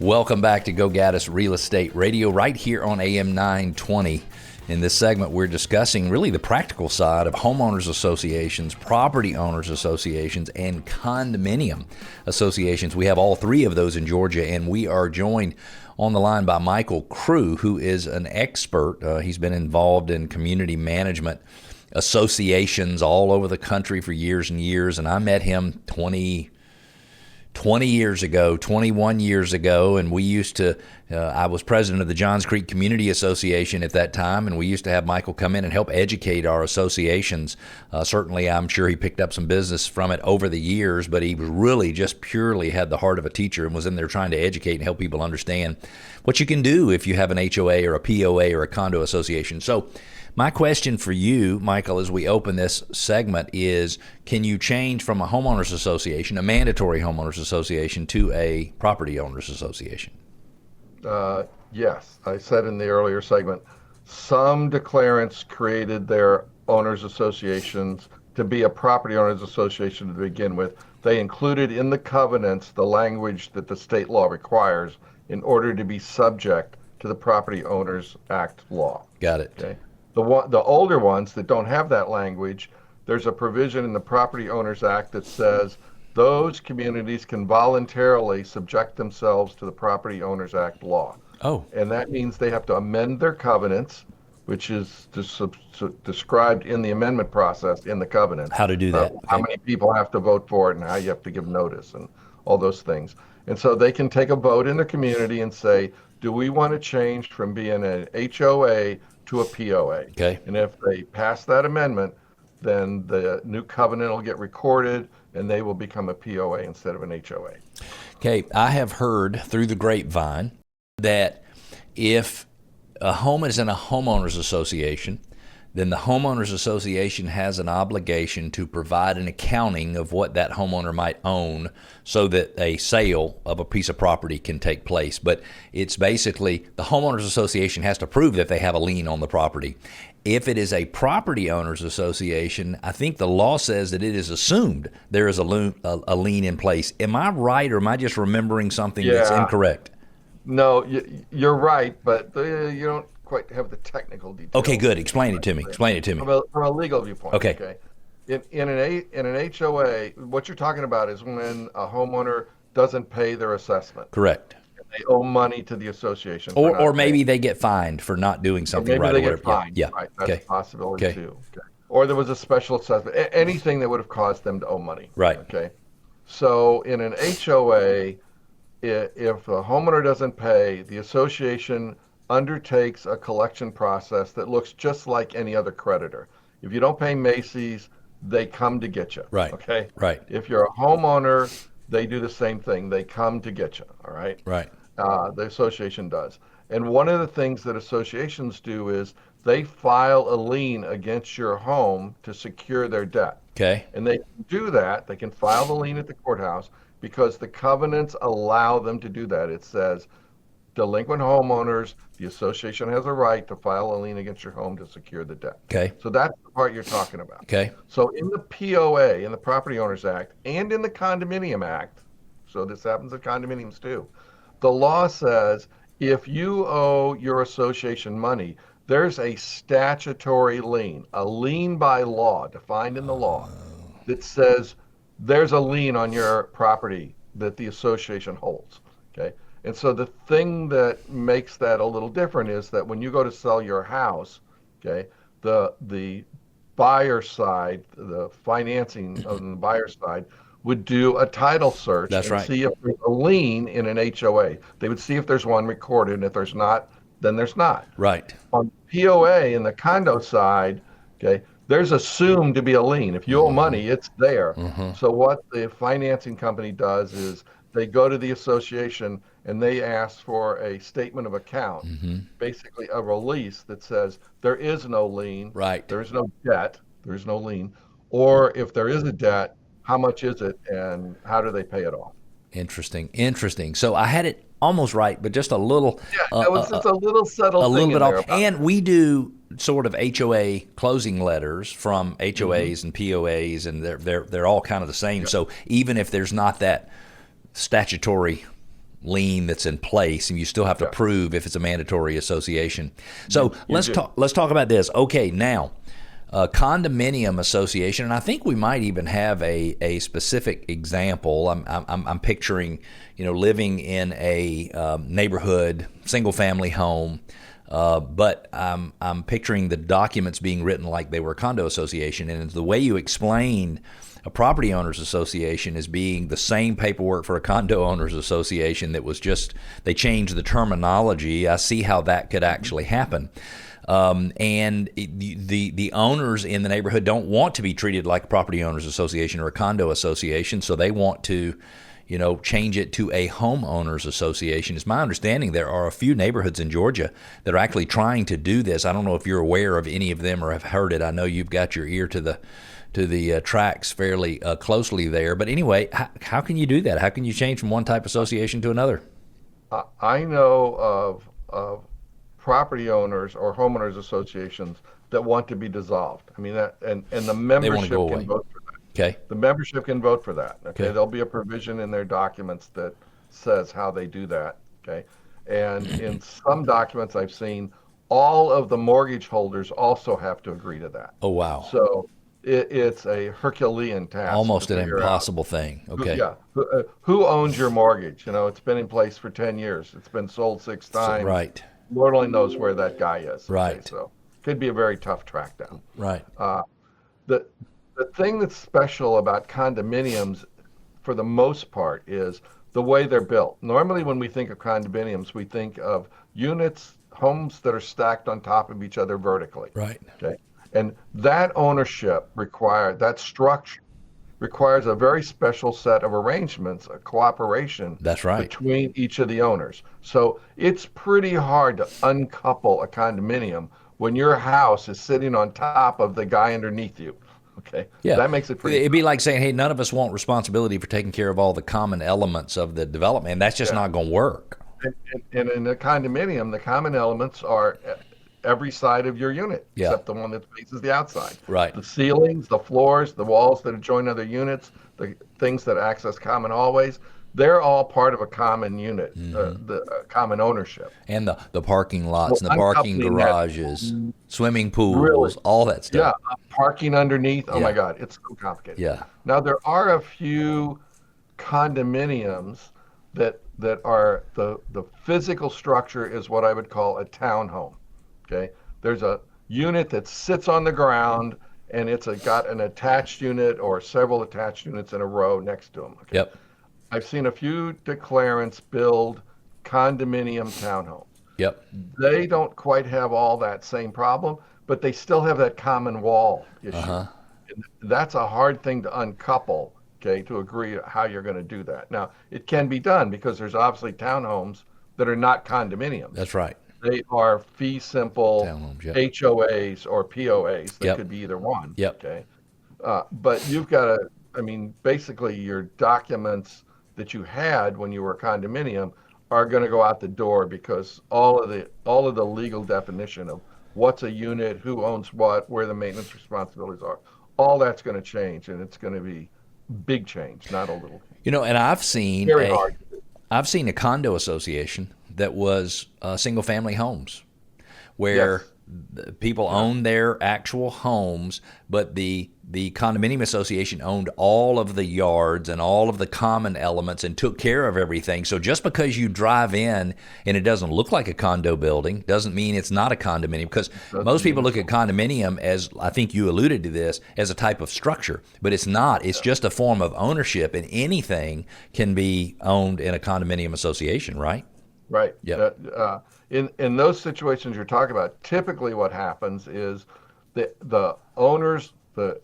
Welcome back to Go Gaddis Real Estate Radio right here on AM 920. In this segment, we're discussing really the practical side of homeowners associations, property owners associations, and condominium associations. We have all three of those in Georgia, and we are joined on the line by Michael Crew, who is an expert. He's been involved in community management associations all over the country for years and years, and I met him 21 years ago, and we used to, I was president of the Johns Creek Community Association at that time, and we used to have Michael come in and help educate our associations. Certainly, I'm sure he picked up some business from it over the years, but he really just purely had the heart of a teacher and was in there trying to educate and help people understand what you can do if you have an HOA or a POA or a condo association. So my question for you, Michael, as we open this segment is, can you change from a homeowners association, a mandatory homeowners association, to a property owners association? Yes. I said in the earlier segment, some declarants created their owners associations to be a property owners association to begin with. They included in the covenants the language that the state law requires in order to be subject to the Property Owners Act law. Got it. Okay. The older ones that don't have that language, there's a provision in the Property Owners Act that says those communities can voluntarily subject themselves to the Property Owners Act law. Oh. And that means they have to amend their covenants, which is described in the amendment process in the covenant. How to do that. How many people have to vote for it and how you have to give notice and all those things. And so they can take a vote in the community and say, do we want to change from being an HOA to a POA? Okay. And if they pass that amendment, then the new covenant will get recorded and they will become a POA instead of an HOA. Okay. I have heard through the grapevine that if a home is in a homeowners association, then the homeowners association has an obligation to provide an accounting of what that homeowner might own so that a sale of a piece of property can take place. But it's basically the homeowners association has to prove that they have a lien on the property. If it is a property owners association, I think the law says that it is assumed there is a lien in place. Am I right, or am I just remembering something that's incorrect? No, you're right, but you don't quite have the technical details. Okay, good. Explain it to me. From a legal viewpoint. Okay. In an HOA, what you're talking about is when a homeowner doesn't pay their assessment. Correct. They owe money to the association. Or maybe they get fined for not doing something right. Maybe they get fined. Yeah. Right. That's a possibility too. Okay. Or there was a special assessment. Anything that would have caused them to owe money. Right. Okay. So in an HOA, if a homeowner doesn't pay, the association undertakes a collection process that looks just like any other creditor. If you don't pay Macy's, they come to get you. Right. Okay. Right. If you're a homeowner, they do the same thing. They come to get you. All right. Right. The association does. And one of the things that associations do is they file a lien against your home to secure their debt. Okay. And they can do that. They can file the lien at the courthouse because the covenants allow them to do that. It says, delinquent homeowners, the association has a right to file a lien against your home to secure the debt. Okay. So that's the part you're talking about. Okay. So in the POA, in the Property Owners Act, and in the Condominium Act, so this happens at condominiums too, the law says if you owe your association money, there's a statutory lien, a lien by law, defined in the law, that says there's a lien on your property that the association holds. Okay. And so the thing that makes that a little different is that when you go to sell your house, okay, the buyer side, the financing on the buyer side would do a title search see if there's a lien in an HOA. They would see if there's one recorded, and if there's not, then there's not. Right. On POA in the condo side, okay, there's assumed to be a lien. If you owe money, it's there. Mm-hmm. So what the financing company does is they go to the association and they ask for a statement of account, basically a release that says there is no lien, right? There is no debt, there is no lien, or if there is a debt, how much is it and how do they pay it off? Interesting. So I had it almost right, but just a little. Yeah, it was just a little subtle thing. A little bit off. And it. we do sort of HOA closing letters from HOAs and POAs, and they're all kind of the same. Yeah. So even if there's not that statutory lien that's in place, and you still have to prove if it's a mandatory association. So let's talk about this. Okay, now condominium association, and I think we might even have a specific example. I'm picturing, living in a neighborhood single family home. But I'm picturing the documents being written like they were a condo association, and the way you explained a property owners association as being the same paperwork for a condo owners association that was just they changed the terminology. I see how that could actually happen. And the owners in the neighborhood don't want to be treated like a property owners association or a condo association, so they want to change it to a homeowners association. It's my understanding there are a few neighborhoods in Georgia that are actually trying to do this. I don't know if you're aware of any of them or have heard it. I know you've got your ear to the tracks fairly closely there. But anyway, how can you do that? How can you change from one type of association to another? I know of property owners or homeowners associations that want to be dissolved. I mean, and the membership can vote for that. Okay. The membership can vote for that. Okay. Okay. There'll be a provision in their documents that says how they do that. Okay. And in some documents I've seen, all of the mortgage holders also have to agree to that. Oh, wow. So it's a Herculean task. Almost an impossible thing. Okay. Who owns your mortgage? It's been in place for 10 years. It's been sold 6 times. Right. Lord only knows where that guy is. Right. Okay, so it could be a very tough track down. Right. The thing that's special about condominiums, for the most part, is the way they're built. Normally, when we think of condominiums, we think of units, homes that are stacked on top of each other vertically. Right. Okay. And that ownership that structure requires a very special set of arrangements, a cooperation That's right. between each of the owners. So it's pretty hard to uncouple a condominium when your house is sitting on top of the guy underneath you. Okay. Yeah. That makes it pretty. It'd be like saying, hey, none of us want responsibility for taking care of all the common elements of the development. And that's just not going to work. And in a condominium, the common elements are every side of your unit, except the one that faces the outside. Right. The ceilings, the floors, the walls that adjoin other units, the things that access common hallways, they're all part of a common unit, the common ownership. And the parking lots and the parking garages, swimming pools, all that stuff. Yeah, parking underneath. Oh my God, it's so complicated. Yeah. Now there are a few condominiums that are the physical structure is what I would call a townhome. Okay, there's a unit that sits on the ground and it's got an attached unit or several attached units in a row next to them. Okay? Yep. I've seen a few declarants build condominium townhomes. Yep. They don't quite have all that same problem, but they still have that common wall issue. And that's a hard thing to uncouple, okay, to agree how you're going to do that. Now, it can be done because there's obviously townhomes that are not condominiums. That's right. They are fee simple Townhomes, HOAs or POAs. They could be either one. Yep. Okay. But you've got basically your documents that you had when you were a condominium are going to go out the door because all of the legal definition of what's a unit, who owns what, where the maintenance responsibilities are, all that's going to change, and it's going to be big change, not a little. And I've seen a condo association that was single family homes where people owned their actual homes, but the condominium association owned all of the yards and all of the common elements and took care of everything. So just because you drive in and it doesn't look like a condo building doesn't mean it's not a condominium, because most people look at condominium as, I think you alluded to this, as a type of structure, but it's not. It's just a form of ownership, and anything can be owned in a condominium association, right? Right. Yeah. In those situations you're talking about, typically what happens is the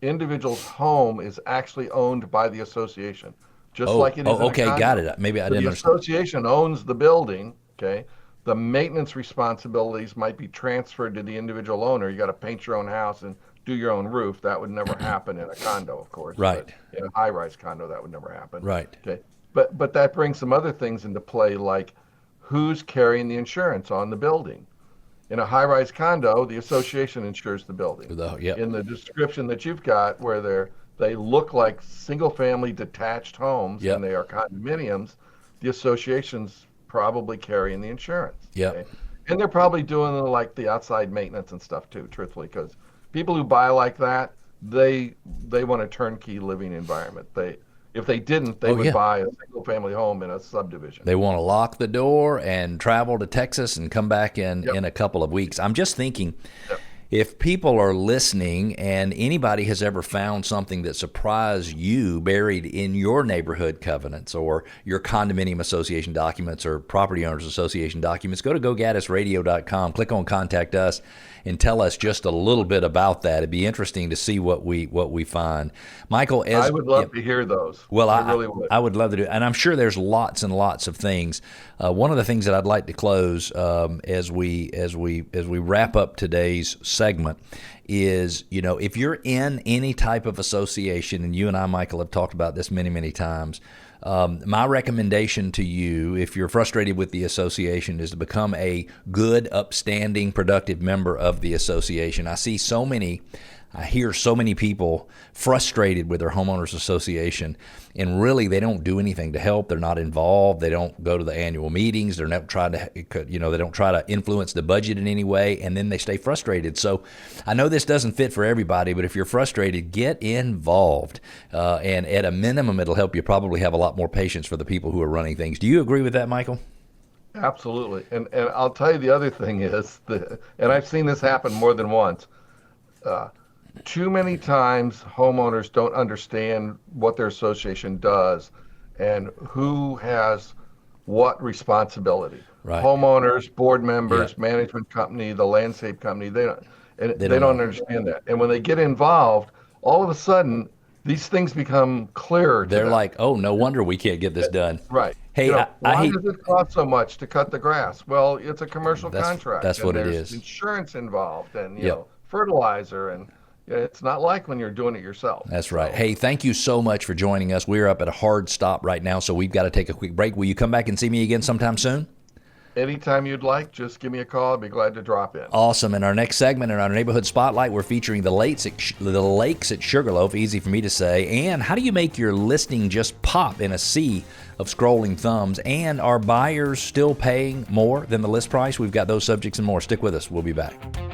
individual's home is actually owned by the association, just like it is in a okay, condo. got it. Maybe I didn't understand. The association owns the building, okay? The maintenance responsibilities might be transferred to the individual owner. You got to paint your own house and do your own roof. That would never happen in a condo, of course. Right. But in a high-rise condo, that would never happen. Right. Okay. But that brings some other things into play, like who's carrying the insurance on the building. In a high-rise condo, the association insures the building. In the description that you've got, where they look like single-family detached homes and they are condominiums, the association's probably carrying the insurance. Yep. Okay? And they're probably doing like the outside maintenance and stuff too, truthfully, because people who buy like that, they want a turnkey living environment. If they didn't, they would buy a single family home in a subdivision. They want to lock the door and travel to Texas and come back in a couple of weeks. I'm just thinking, if people are listening and anybody has ever found something that surprised you buried in your neighborhood covenants or your condominium association documents or property owners association documents, go to gogaddisradio.com, click on Contact Us, and tell us just a little bit about that. It'd be interesting to see what we find. Michael, I would love to hear those. Well, I really would. I would love to do, and I'm sure there's lots and lots of things. One of the things that I'd like to close as we wrap up today's segment is, if you're in any type of association, and you and I, Michael, have talked about this many, many times, my recommendation to you, if you're frustrated with the association, is to become a good, upstanding, productive member of the association. I hear so many people frustrated with their homeowners association, and really they don't do anything to help. They're not involved. They don't go to the annual meetings. They're not trying to, they don't try to influence the budget in any way, and then they stay frustrated. So I know this doesn't fit for everybody, but if you're frustrated, get involved. And at a minimum, it'll help you probably have a lot more patience for the people who are running things. Do you agree with that, Michael? Absolutely. And I'll tell you the other thing is, and I've seen this happen more than once, too many times homeowners don't understand what their association does and who has what responsibility. Right. Homeowners, board members, management company, the landscape company, they don't understand that. And when they get involved, all of a sudden these things become clearer to They're them. like, oh, no wonder we can't get this done. Right. Hey, why does it cost so much to cut the grass? Well, it's a commercial contract. That's what it is. There's insurance involved and fertilizer, and it's not like when you're doing it yourself. That's right. Hey, thank you so much for joining us. We're up at a hard stop right now, so we've got to take a quick break. Will you come back and see me again sometime soon? Anytime you'd like, just give me a call. I'd be glad to drop in. Awesome. In our next segment, in our Neighborhood Spotlight, we're featuring the lakes at Sugarloaf, easy for me to say, and how do you make your listing just pop in a sea of scrolling thumbs, and are buyers still paying more than the list price? We've got those subjects and more. Stick with us. We'll be back.